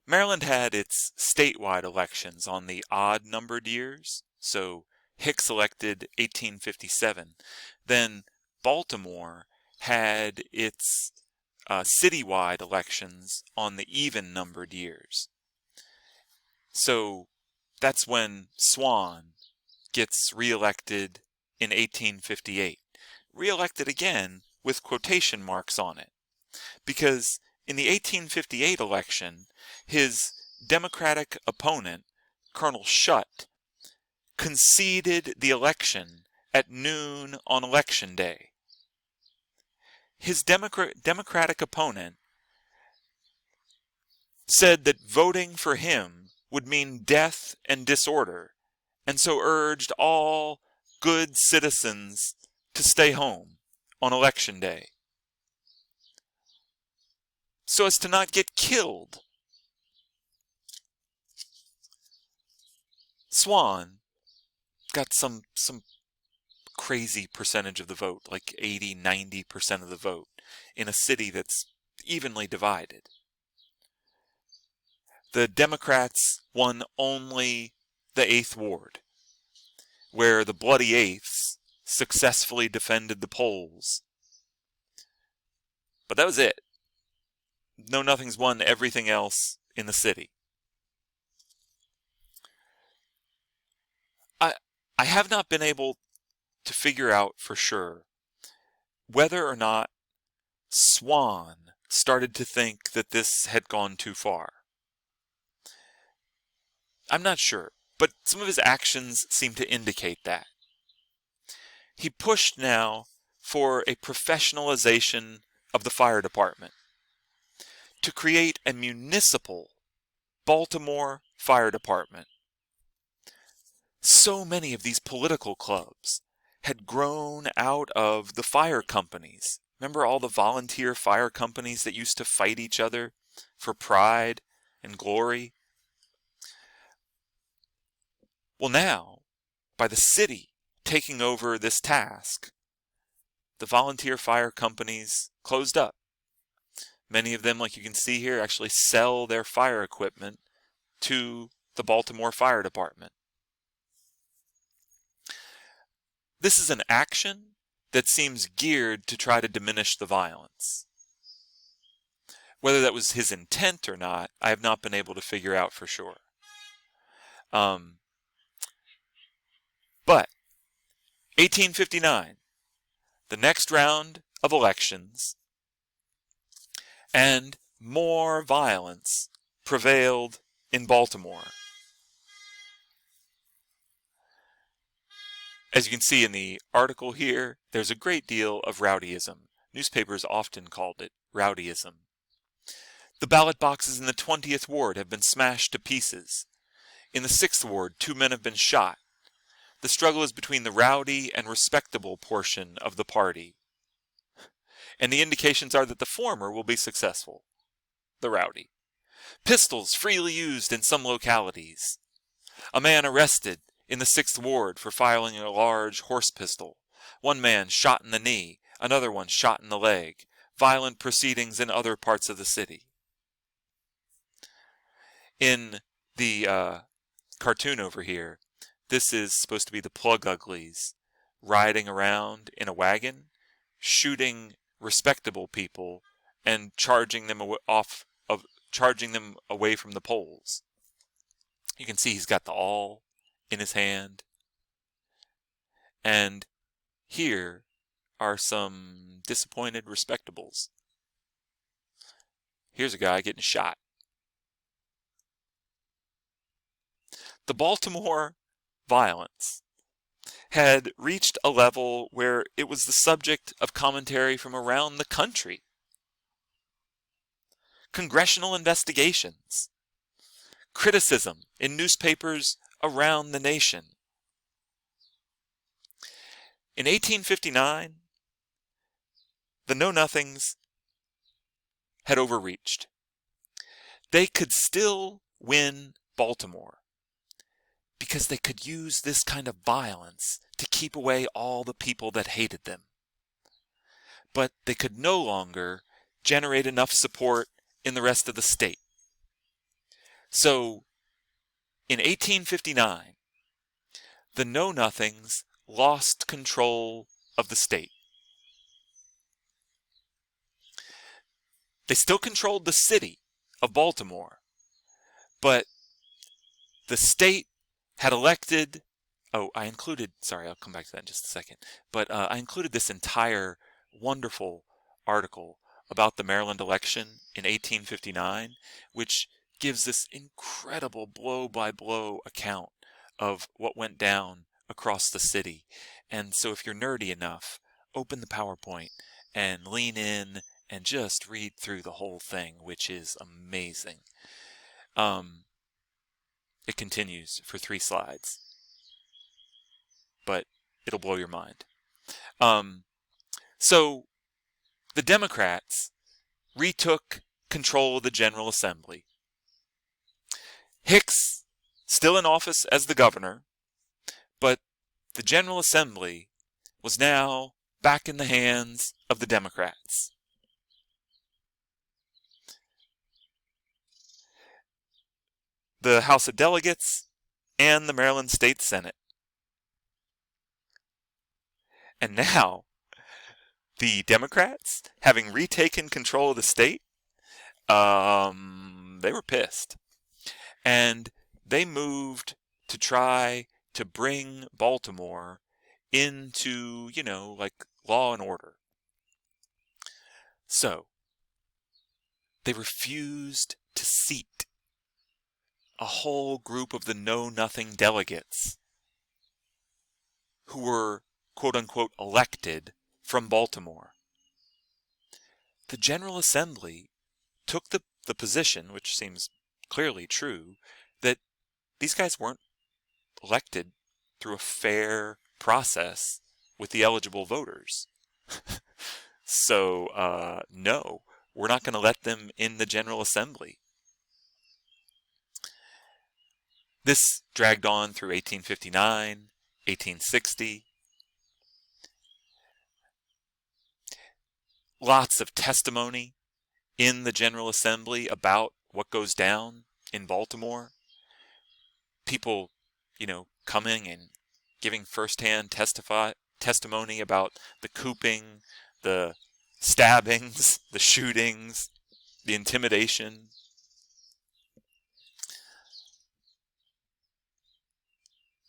Maryland had its statewide elections on the odd-numbered years, so Hicks elected 1857. Then Baltimore had its citywide elections on the even-numbered years. So that's when Swan gets reelected in 1858. Reelected again with quotation marks on it, because in the 1858 election, his Democratic opponent, Colonel Shutt, conceded the election at noon on Election Day. His Democratic opponent said that voting for him would mean death and disorder, and so urged all good citizens to stay home on Election Day, so as to not get killed. Swan got some crazy percentage of the vote, like 80-90% of the vote, in a city that's evenly divided. The Democrats won only the 8th Ward, where the Bloody Eighths successfully defended the polls. But that was it. Know Nothing's won everything else in the city. I have not been able to figure out for sure whether or not Swan started to think that this had gone too far. I'm not sure, but some of his actions seem to indicate that. He pushed now for a professionalization of the fire department, to create a municipal Baltimore fire department. So many of these political clubs had grown out of the fire companies. Remember all the volunteer fire companies that used to fight each other for pride and glory? Well, now, by the city taking over this task, the volunteer fire companies closed up. Many of them, like you can see here, actually sell their fire equipment to the Baltimore Fire Department. This is an action that seems geared to try to diminish the violence. Whether that was his intent or not, I have not been able to figure out for sure. But 1859, the next round of elections, and more violence prevailed in Baltimore. As you can see in the article here, there's a great deal of rowdyism. Newspapers often called it rowdyism. The ballot boxes in the 20th Ward have been smashed to pieces. In the 6th Ward, 2 men have been shot. The struggle is between the rowdy and respectable portion of the party, and the indications are that the former will be successful, the rowdy. Pistols freely used in some localities. A man arrested in the 6th Ward for firing a large horse pistol. One man shot in the knee, another one shot in the leg. Violent proceedings in other parts of the city. In the cartoon over here, this is supposed to be the Plug Uglies riding around in a wagon, shooting respectable people and charging them away from the polls. You can see he's got the awl in his hand. And here are some disappointed respectables. Here's a guy getting shot. The Baltimore violence had reached a level where it was the subject of commentary from around the country. Congressional investigations, criticism in newspapers around the nation. In 1859, the Know-Nothings had overreached. They could still win Baltimore because they could use this kind of violence to keep away all the people that hated them. But they could no longer generate enough support in the rest of the state. So in 1859, the Know-Nothings lost control of the state. They still controlled the city of Baltimore, but the state had elected, sorry, I'll come back to that in just a second, but I included this entire wonderful article about the Maryland election in 1859, which gives this incredible blow-by-blow account of what went down across the city. And so if you're nerdy enough, open the PowerPoint and lean in and just read through the whole thing, which is amazing. It continues for 3 slides, but it'll blow your mind. So the Democrats retook control of the General Assembly. Hicks, still in office as the governor, but the General Assembly was now back in the hands of the Democrats. The House of Delegates and the Maryland State Senate. And now, the Democrats, having retaken control of the state, they were pissed. And they moved to try to bring Baltimore into, like law and order. So, they refused to seat a whole group of the Know-Nothing delegates who were, quote-unquote, elected from Baltimore. The General Assembly took the position, which seems clearly true, that these guys weren't elected through a fair process with the eligible voters. So, no, we're not going to let them in the General Assembly. This dragged on through 1859, 1860. Lots of testimony in the General Assembly about what goes down in Baltimore. People, coming and giving firsthand testimony about the cooping, the stabbings, the shootings, the intimidation.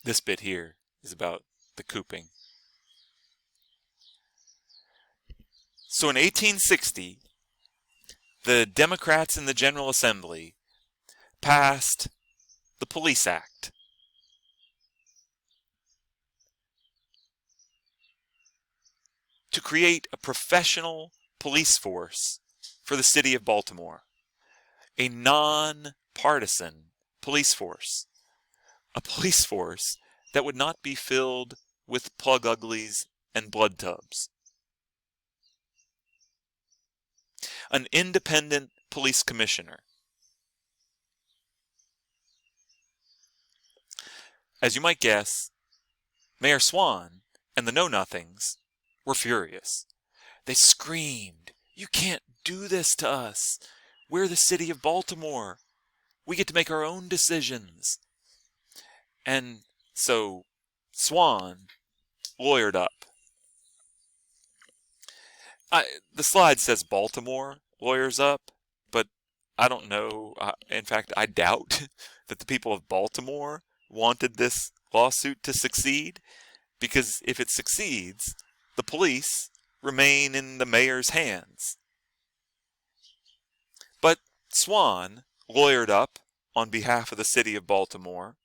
This bit here is about the cooping. So in 1860, the Democrats in the General Assembly passed the Police Act. To create a professional police force for the city of Baltimore. A non-partisan police force. A police force that would not be filled with plug uglies and blood tubs. An independent police commissioner. As you might guess, Mayor Swan and the Know-Nothings were furious. They screamed, "You can't do this to us. We're the city of Baltimore. We get to make our own decisions." And so Swan lawyered up. The slide says Baltimore lawyers up, but I don't know. In fact, I doubt that the people of Baltimore wanted this lawsuit to succeed, because if it succeeds, the police remain in the mayor's hands. But Swan lawyered up on behalf of the city of Baltimore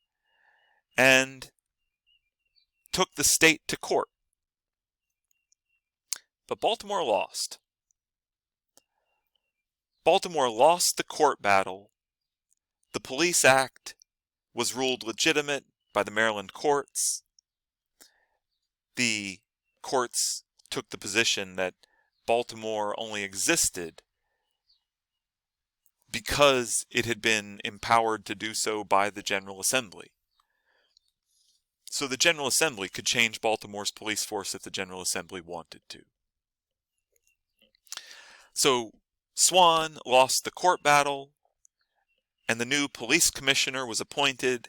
and took the state to court. But Baltimore lost. Baltimore lost the court battle. The Police Act was ruled legitimate by the Maryland courts. The courts took the position that Baltimore only existed because it had been empowered to do so by the General Assembly. So the General Assembly could change Baltimore's police force if the General Assembly wanted to. So Swan lost the court battle, and the new police commissioner was appointed,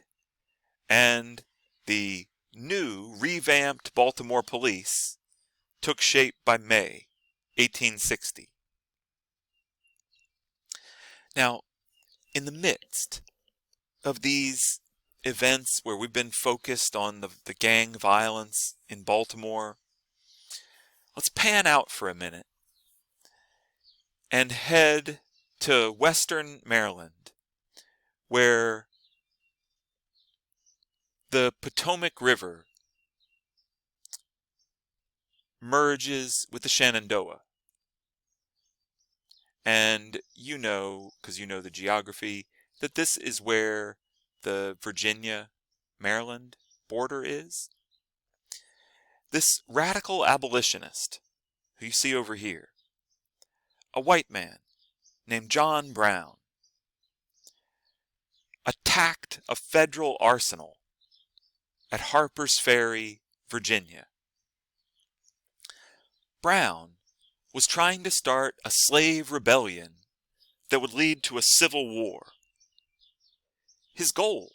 and the new revamped Baltimore police took shape by May 1860. Now, in the midst of these events where we've been focused on the gang violence in Baltimore, let's pan out for a minute and head to Western Maryland, where the Potomac River merges with the Shenandoah. And you know, because you know the geography, that this is where the Virginia-Maryland border is. This radical abolitionist, who you see over here, a white man named John Brown, attacked a federal arsenal at Harper's Ferry, Virginia. Brown was trying to start a slave rebellion that would lead to a civil war. His goal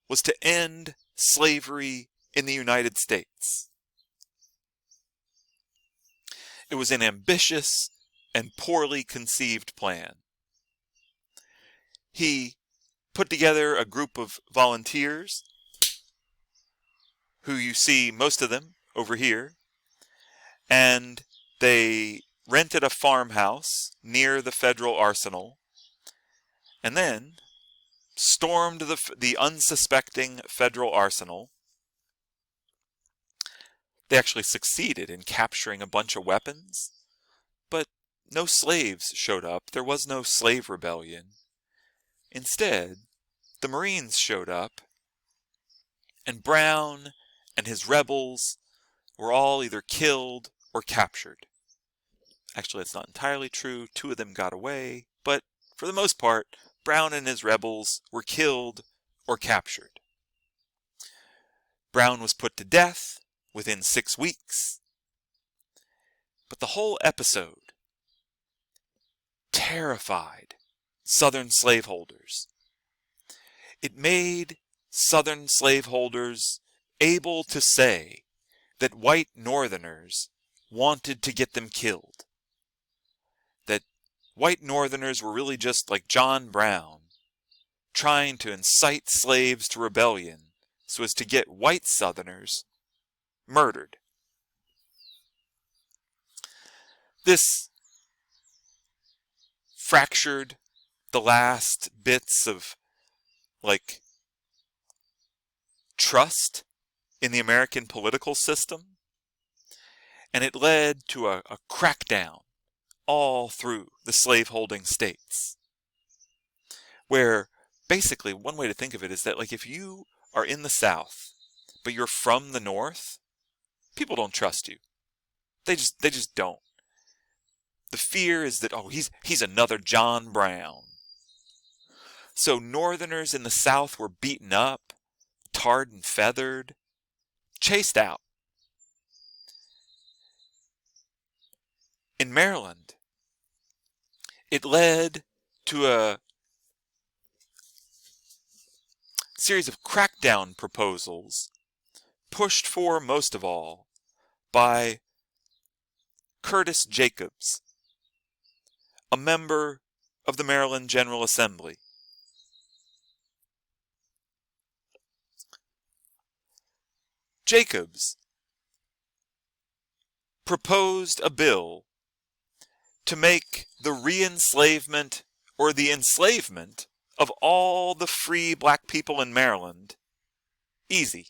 was to end slavery in the United States. It was an ambitious and poorly conceived plan. He put together a group of volunteers, who you see most of them over here, and they rented a farmhouse near the federal arsenal, and then stormed the unsuspecting federal arsenal. They actually succeeded in capturing a bunch of weapons, but no slaves showed up. There was no slave rebellion. Instead, the Marines showed up, and Brown and his rebels were all either killed or captured. Actually, that's not entirely true. 2 of them got away, but for the most part, Brown and his rebels were killed or captured. Brown was put to death within 6 weeks. But the whole episode terrified Southern slaveholders. It made Southern slaveholders able to say that white Northerners wanted to get them killed. That white Northerners were really just like John Brown, trying to incite slaves to rebellion so as to get white Southerners murdered. This fractured the last bits of, trust in the American political system, and it led to a crackdown all through the slaveholding states, where basically one way to think of it is that if you are in the South but you're from the North, people don't trust you. They just don't. The fear is that, he's another John Brown. So Northerners in the South were beaten up, tarred and feathered, chased out. In Maryland, it led to a series of crackdown proposals, pushed for most of all by Curtis Jacobs, a member of the Maryland General Assembly. Jacobs proposed a bill to make the re-enslavement or the enslavement of all the free black people in Maryland easy.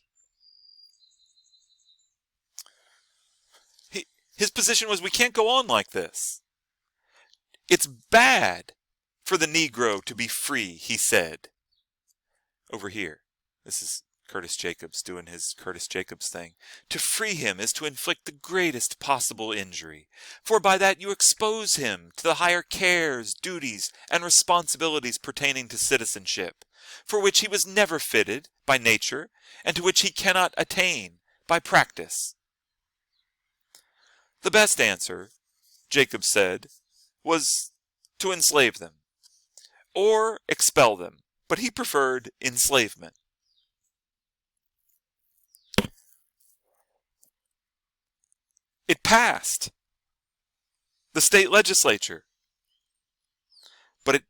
His position was, we can't go on like this. It's bad for the Negro to be free, he said. Over here, this is Curtis Jacobs doing his Curtis Jacobs thing. To free him is to inflict the greatest possible injury, for by that you expose him to the higher cares, duties, and responsibilities pertaining to citizenship, for which he was never fitted by nature, and to which he cannot attain by practice. The best answer, Jacobs said, was to enslave them. or expel them, but he preferred enslavement. It passed the state legislature, but it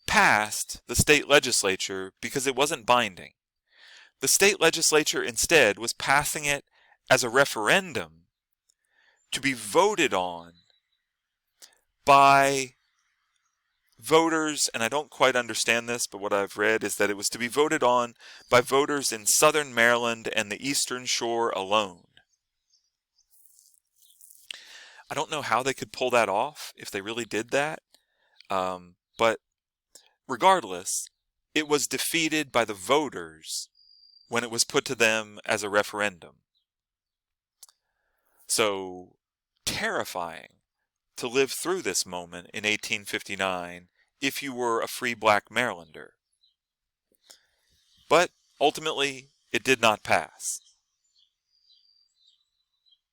passed the state legislature because it wasn't binding. The state legislature instead was passing it as a referendum to be voted on by voters, and I don't quite understand this, but what I've read is that it was to be voted on by voters in southern Maryland and the Eastern Shore alone. I don't know how they could pull that off if they really did that, but regardless, it was defeated by the voters when it was put to them as a referendum. So terrifying to live through this moment in 1859 if you were a free black Marylander. But ultimately, it did not pass.